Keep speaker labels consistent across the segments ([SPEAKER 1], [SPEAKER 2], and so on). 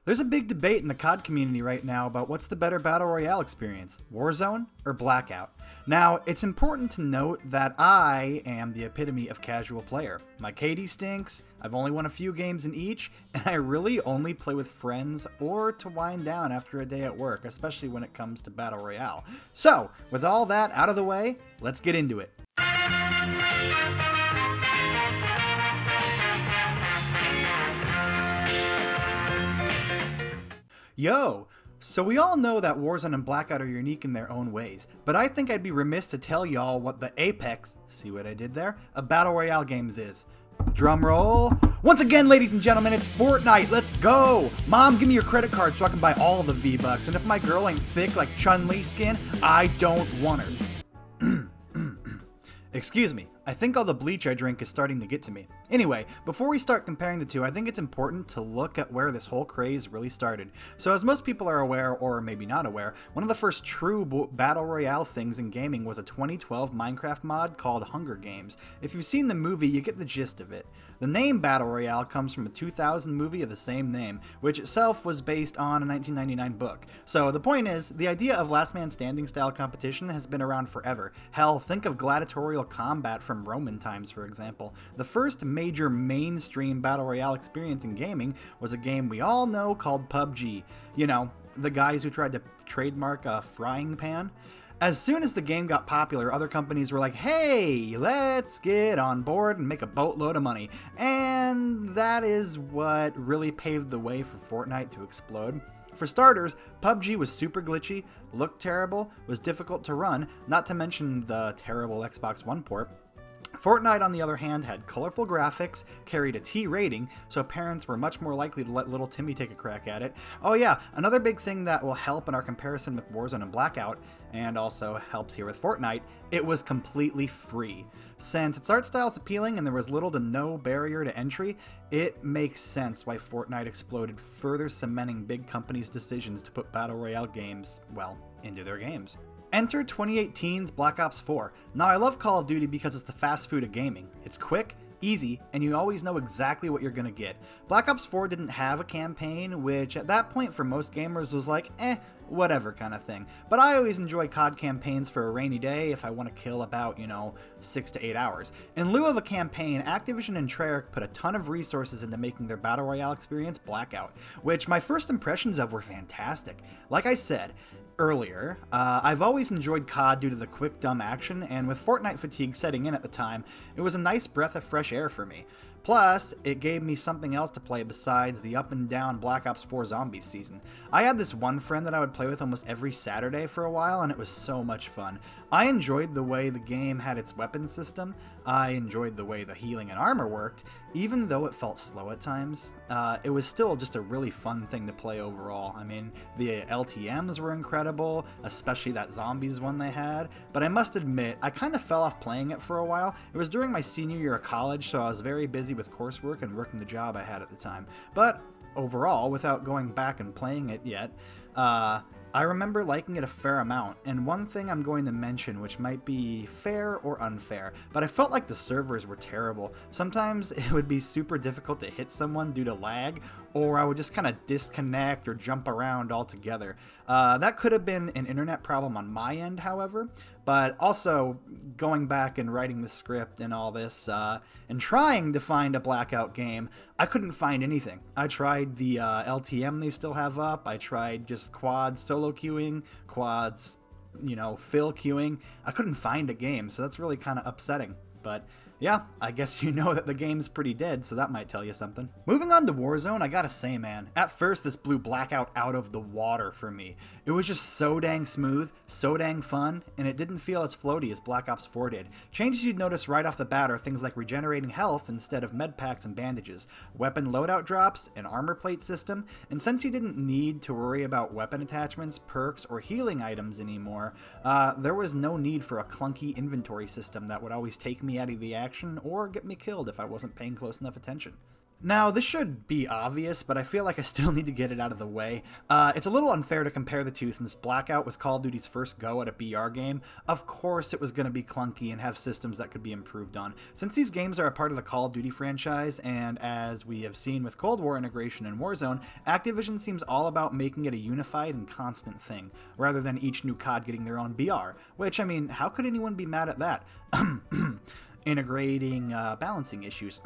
[SPEAKER 1] There's a big debate in the COD community right now about what's the better Battle Royale experience, Warzone or Blackout. Now, it's important to note that I am the epitome of casual player. My KD stinks, I've only won a few games in each, and I really only play with friends or to wind down after a day at work, especially when it comes to Battle Royale. So, with all that out of the way, let's get into it. Yo! So we all know that Warzone and Blackout are unique in their own ways, but I think I'd be remiss to tell y'all what the apex, see what I did there, of Battle Royale games is. Drum roll. Once again, ladies and gentlemen, it's Fortnite, let's go! Mom, give me your credit card so I can buy all the V-Bucks, and if my girl ain't thick like Chun-Li skin, I don't want her. Excuse me, I think all the bleach I drink is starting to get to me. Anyway, before we start comparing the two, I think it's important to look at where this whole craze really started. So as most people are aware, or maybe not aware, one of the first true Battle Royale things in gaming was a 2012 Minecraft mod called Hunger Games. If you've seen the movie, you get the gist of it. The name Battle Royale comes from a 2000 movie of the same name, which itself was based on a 1999 book. So the point is, the idea of last man standing style competition has been around forever. Hell, think of gladiatorial combat from Roman times, for example. The first major mainstream Battle Royale experience in gaming was a game we all know called PUBG. You know, the guys who tried to trademark a frying pan. As soon as the game got popular, other companies were like, hey, let's get on board and make a boatload of money. And that is what really paved the way for Fortnite to explode. For starters, PUBG was super glitchy, looked terrible, was difficult to run, not to mention the terrible Xbox One port. Fortnite, on the other hand, had colorful graphics, carried a T rating, so parents were much more likely to let little Timmy take a crack at it. Oh yeah, another big thing that will help in our comparison with Warzone and Blackout, and also helps here with Fortnite, it was completely free. Since its art style is appealing and there was little to no barrier to entry, it makes sense why Fortnite exploded, further cementing big companies' decisions to put Battle Royale games, well, into their games. Enter 2018's Black Ops 4. Now, I love Call of Duty because it's the fast food of gaming. It's quick, easy, and you always know exactly what you're gonna get. Black Ops 4 didn't have a campaign, which at that point for most gamers was like, whatever kind of thing. But I always enjoy COD campaigns for a rainy day if I want to kill about, 6 to 8 hours. In lieu of a campaign, Activision and Treyarch put a ton of resources into making their Battle Royale experience Blackout, which my first impressions of were fantastic. Like I said earlier, I've always enjoyed COD due to the quick, dumb action, and with Fortnite fatigue setting in at the time, it was a nice breath of fresh air for me. Plus, it gave me something else to play besides the up and down Black Ops 4 Zombies season. I had this one friend that I would play with almost every Saturday for a while, and it was so much fun. I enjoyed the way the game had its weapon system. I enjoyed the way the healing and armor worked, even though it felt slow at times. It was still just a really fun thing to play overall. I mean, the LTMs were incredible, especially that Zombies one they had, but I must admit, I kind of fell off playing it for a while. It was during my senior year of college, so I was very busy with coursework and working the job I had at the time. But overall, without going back and playing it yet, I remember liking it a fair amount, and one thing I'm going to mention which might be fair or unfair, but I felt like the servers were terrible. Sometimes it would be super difficult to hit someone due to lag, or I would just kind of disconnect or jump around altogether. That could have been an internet problem on my end, however, but also going back and writing the script and all this, and trying to find a Blackout game, I couldn't find anything. I tried the LTM they still have up, I tried just quads solo queuing, quads, fill queuing. I couldn't find a game, so that's really kind of upsetting. But yeah, I guess you know that the game's pretty dead, so that might tell you something. Moving on to Warzone, I gotta say, man, at first this blew Blackout out of the water for me. It was just so dang smooth, so dang fun, and it didn't feel as floaty as Black Ops 4 did. Changes you'd notice right off the bat are things like regenerating health instead of med packs and bandages, weapon loadout drops, an armor plate system, and since you didn't need to worry about weapon attachments, perks, or healing items anymore, there was no need for a clunky inventory system that would always take me out of the action or get me killed if I wasn't paying close enough attention. Now, this should be obvious, but I feel like I still need to get it out of the way. It's a little unfair to compare the two since Blackout was Call of Duty's first go at a BR game. Of course it was going to be clunky and have systems that could be improved on. Since these games are a part of the Call of Duty franchise, and as we have seen with Cold War integration in Warzone, Activision seems all about making it a unified and constant thing, rather than each new COD getting their own BR, which, I mean, how could anyone be mad at that? Integrating balancing issues.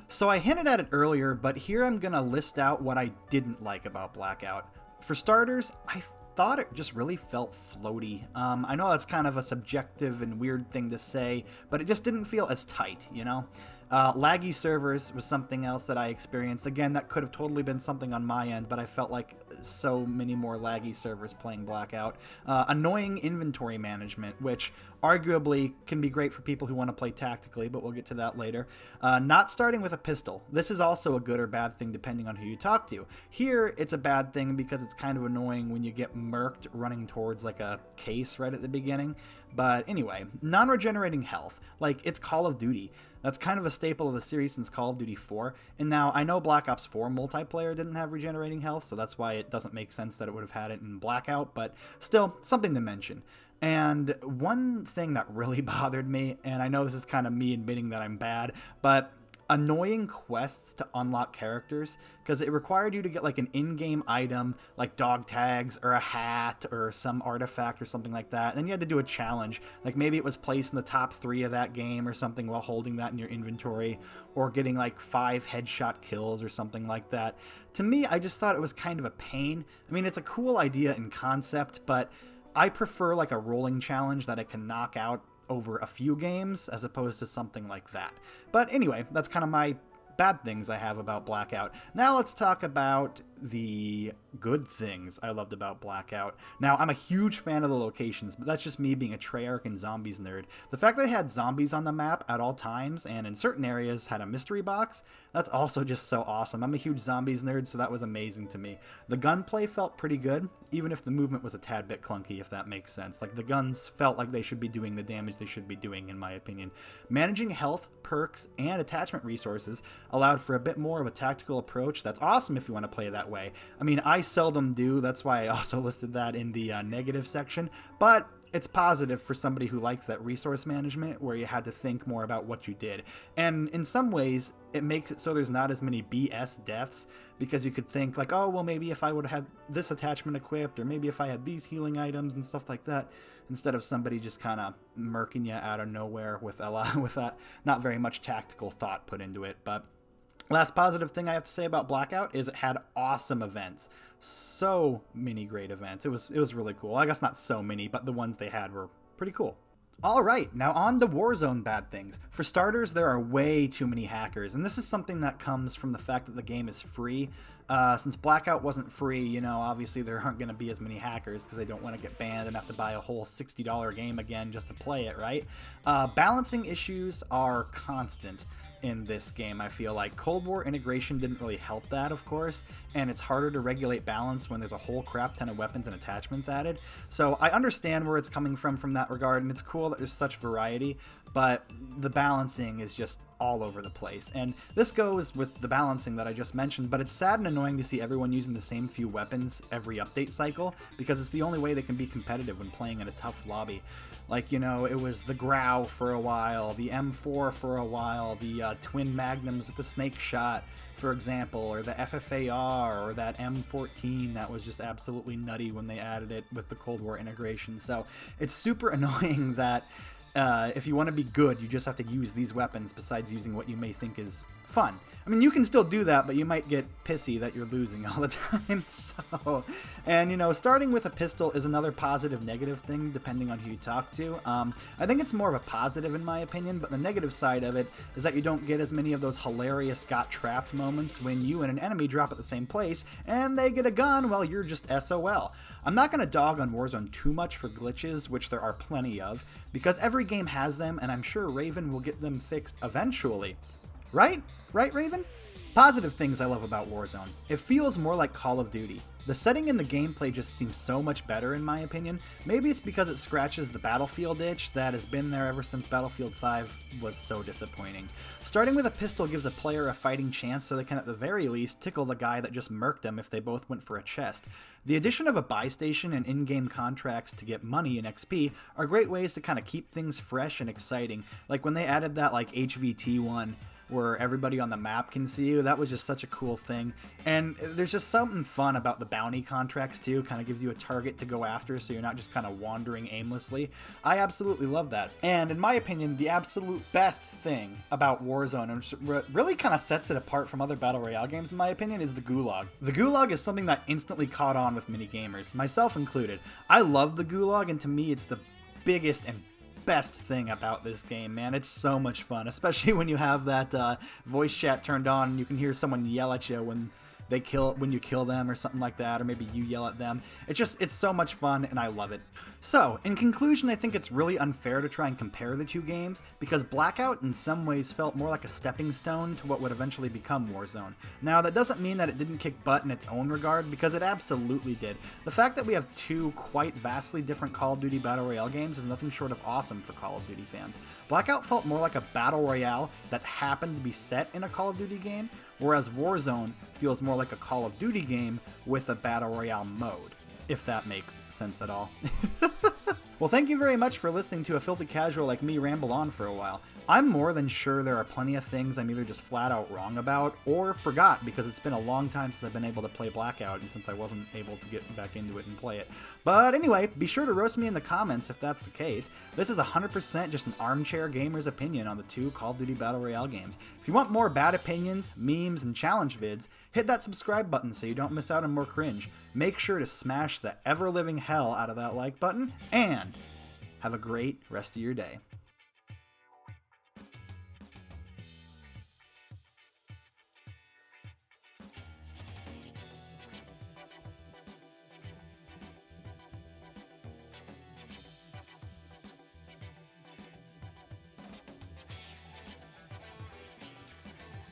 [SPEAKER 1] So I hinted at it earlier, but here I'm gonna list out what I didn't like about Blackout. For starters, I thought it just really felt floaty. I know that's kind of a subjective and weird thing to say, but it just didn't feel as tight, you know? Laggy servers was something else that I experienced. Again, that could have totally been something on my end, but I felt like so many more laggy servers playing Blackout. Annoying inventory management, which arguably can be great for people who want to play tactically, but we'll get to that later. Not starting with a pistol. This is also a good or bad thing depending on who you talk to. Here, it's a bad thing because it's kind of annoying when you get murked running towards like a case right at the beginning. But anyway, non-regenerating health. Like, it's Call of Duty. That's kind of a staple of the series since Call of Duty 4. And now, I know Black Ops 4 multiplayer didn't have regenerating health, so that's why it doesn't make sense that it would have had it in Blackout, but still, something to mention. And one thing that really bothered me, and I know this is kind of me admitting that I'm bad, but annoying quests to unlock characters, because it required you to get like an in-game item like dog tags or a hat or some artifact or something like that, and then you had to do a challenge, like maybe it was placed in the top 3 of that game or something while holding that in your inventory, or getting like 5 headshot kills or something like that. To me, I just thought it was kind of a pain. I mean, it's a cool idea in concept, but I prefer like a rolling challenge that I can knock out over a few games as opposed to something like that. But anyway, that's kind of my bad things I have about Blackout. Now let's talk about the good things I loved about Blackout. Now, I'm a huge fan of the locations, but that's just me being a Treyarch and zombies nerd. The fact that they had zombies on the map at all times, and in certain areas had a mystery box, that's also just so awesome. I'm a huge zombies nerd, so that was amazing to me. The gunplay felt pretty good, even if the movement was a tad bit clunky, if that makes sense. Like, the guns felt like they should be doing the damage they should be doing, in my opinion. Managing health, perks, and attachment resources allowed for a bit more of a tactical approach. That's awesome if you want to play that way. I mean, I seldom do, that's why I also listed that in the negative section, but it's positive for somebody who likes that resource management where you had to think more about what you did. And in some ways, it makes it so there's not as many BS deaths, because you could think like, oh, well, maybe if I would have had this attachment equipped, or maybe if I had these healing items and stuff like that, instead of somebody just kind of murking you out of nowhere with that not very much tactical thought put into it. But last positive thing I have to say about Blackout is it had awesome events. So many great events. It was really cool. I guess not so many, but the ones they had were pretty cool. Alright, now on to Warzone bad things. For starters, there are way too many hackers, and this is something that comes from the fact that the game is free. Since Blackout wasn't free, you know, obviously there aren't going to be as many hackers because they don't want to get banned and have to buy a whole $60 game again just to play it, right? Balancing issues are constant in this game, I feel like. Cold War integration didn't really help that, of course, and it's harder to regulate balance when there's a whole crap ton of weapons and attachments added. So I understand where it's coming from that regard, and it's cool that there's such variety, but the balancing is just all over the place. And this goes with the balancing that I just mentioned, but it's sad and annoying to see everyone using the same few weapons every update cycle, because it's the only way they can be competitive when playing in a tough lobby. Like, you know, it was the Grau for a while, the M4 for a while, the twin magnums with the snake shot, for example, or the FFAR, or that M14 that was just absolutely nutty when they added it with the Cold War integration. So it's super annoying that if you want to be good, you just have to use these weapons besides using what you may think is fun. I mean, you can still do that, but you might get pissy that you're losing all the time. So, and you know, starting with a pistol is another positive negative thing depending on who you talk to. I think it's more of a positive in my opinion, but the negative side of it is that you don't get as many of those hilarious got trapped moments when you and an enemy drop at the same place and they get a gun while you're just SOL. I'm not going to dog on Warzone too much for glitches, which there are plenty of, because every game has them, and I'm sure Raven will get them fixed eventually. Right? Right, Raven? Positive things I love about Warzone. It feels more like Call of Duty. The setting and the gameplay just seems so much better in my opinion. Maybe it's because it scratches the Battlefield itch that has been there ever since Battlefield 5 was so disappointing. Starting with a pistol gives a player a fighting chance so they can at the very least tickle the guy that just murked them if they both went for a chest. The addition of a buy station and in-game contracts to get money and XP are great ways to kind of keep things fresh and exciting, like when they added that like HVT one where everybody on the map can see you. That was just such a cool thing. And there's just something fun about the bounty contracts too, kind of gives you a target to go after so you're not just kind of wandering aimlessly. I absolutely love that. And in my opinion, the absolute best thing about Warzone, and really kind of sets it apart from other Battle Royale games in my opinion, is the Gulag. The Gulag is something that instantly caught on with many gamers, myself included. I love the Gulag, and to me it's the biggest and best thing about this game, man. It's so much fun, especially when you have that voice chat turned on and you can hear someone yell at you when you kill them or something like that, or maybe you yell at them. It's so much fun and I love it. So, in conclusion, I think it's really unfair to try and compare the two games because Blackout in some ways felt more like a stepping stone to what would eventually become Warzone. Now, that doesn't mean that it didn't kick butt in its own regard, because it absolutely did. The fact that we have two quite vastly different Call of Duty Battle Royale games is nothing short of awesome for Call of Duty fans. Blackout felt more like a Battle Royale that happened to be set in a Call of Duty game, whereas Warzone feels more like a Call of Duty game with a Battle Royale mode, if that makes sense at all. Well, thank you very much for listening to a filthy casual like me ramble on for a while. I'm more than sure there are plenty of things I'm either just flat out wrong about or forgot, because it's been a long time since I've been able to play Blackout and since I wasn't able to get back into it and play it. But anyway, be sure to roast me in the comments if that's the case. This is 100% just an armchair gamer's opinion on the two Call of Duty Battle Royale games. If you want more bad opinions, memes, and challenge vids, hit that subscribe button so you don't miss out on more cringe. Make sure to smash the ever-living hell out of that like button, and have a great rest of your day.